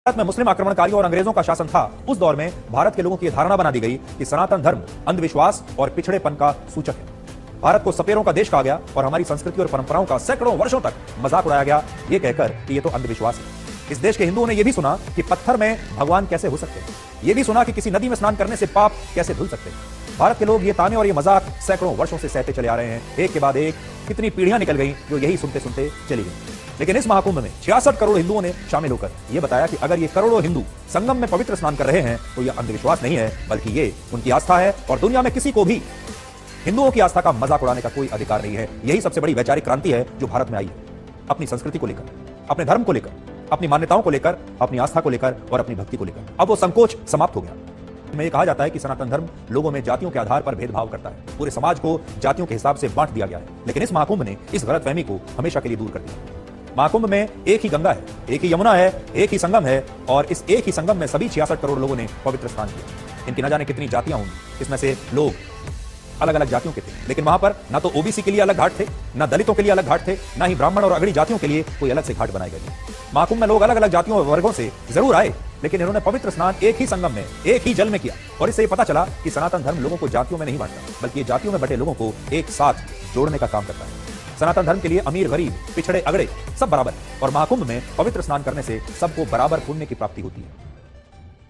भारत में मुस्लिम आक्रमणकारियों और अंग्रेजों का शासन था, उस दौर में भारत के लोगों की धारणा बना दी गई कि सनातन धर्म अंधविश्वास और पिछड़ेपन का सूचक है। भारत को सपेरों का देश कहा गया और हमारी संस्कृति और परंपराओं का सैकड़ों वर्षों तक मजाक उड़ाया गया, ये कहकर कि ये तो अंधविश्वास है। इस देश के हिंदुओं ने यह भी सुना कि पत्थर में भगवान कैसे हो सकते हैं, यह भी सुना कि किसी नदी में स्नान करने से पाप कैसे धुल सकते हैं। भारत के लोग ये ताने और ये मजाक सैकड़ों वर्षों से सहते चले आ रहे हैं। एक के बाद एक कितनी पीढ़ियां निकल गई जो यही सुनते सुनते चली गई। लेकिन इस महाकुंभ में 66 करोड़ हिंदुओं ने शामिल होकर यह बताया कि अगर ये करोड़ों हिंदू संगम में पवित्र स्नान कर रहे हैं तो यह अंधविश्वास नहीं है, बल्कि ये उनकी आस्था है और दुनिया में किसी को भी हिंदुओं की आस्था का मजाक उड़ाने का कोई अधिकार नहीं है। यही सबसे बड़ी वैचारिक क्रांति है जो भारत में आई है, अपनी संस्कृति को लेकर, अपने धर्म को लेकर, अपनी मान्यताओं को लेकर, अपनी आस्था को लेकर और अपनी भक्ति को लेकर। अब वो संकोच समाप्त हो गया। में ये कहा जाता है कि सनातन धर्म लोगों में जातियों के आधार पर भेदभाव करता है, पूरे समाज को जातियों के हिसाब से बांट दिया गया है। लेकिन इस महाकुंभ ने इस गलतफहमी को हमेशा के लिए दूर कर दिया। महाकुंभ में एक ही गंगा है, एक ही यमुना है, एक ही संगम है और इस एक ही संगम में सभी 66 करोड़ लोगों ने पवित्र स्नान किया। इनकी न जाने कितनी जातियां होंगी, इसमें से लोग अलग अलग जातियों के थे, लेकिन वहां पर ना तो ओबीसी के लिए अलग घाट थे, ना दलितों के लिए अलग घाट थे, ना ही ब्राह्मण और अगड़ी जातियों के लिए कोई अलग से घाट बनाए गए थे। महाकुंभ में लोग अलग अलग जातियों और वर्गों से जरूर आए, लेकिन इन्होंने पवित्र स्नान एक ही संगम में एक ही जल में किया और इससे पता चला कि सनातन धर्म लोगों को जातियों में नहीं बांटता, बल्कि जातियों में बटे लोगों को एक साथ जोड़ने का काम करता है। सनातन धर्म के लिए अमीर गरीब पिछड़े अगड़े सब बराबर है और महाकुंभ में पवित्र स्नान करने से सबको बराबर पुण्य की प्राप्ति होती है।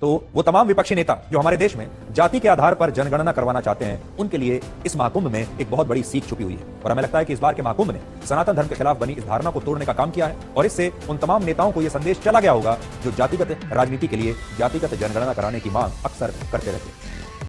तो वो तमाम विपक्षी नेता जो हमारे देश में जाति के आधार पर जनगणना करवाना चाहते हैं, उनके लिए इस महाकुंभ में एक बहुत बड़ी सीख छुपी हुई है और हमें लगता है कि इस बार के महाकुंभ ने सनातन धर्म के खिलाफ बनी इस धारणा को तोड़ने का काम किया है और इससे उन तमाम नेताओं को यह संदेश चला गया होगा जो जातिगत राजनीति के लिए जातिगत जनगणना कराने की मांग अक्सर करते रहते हैं।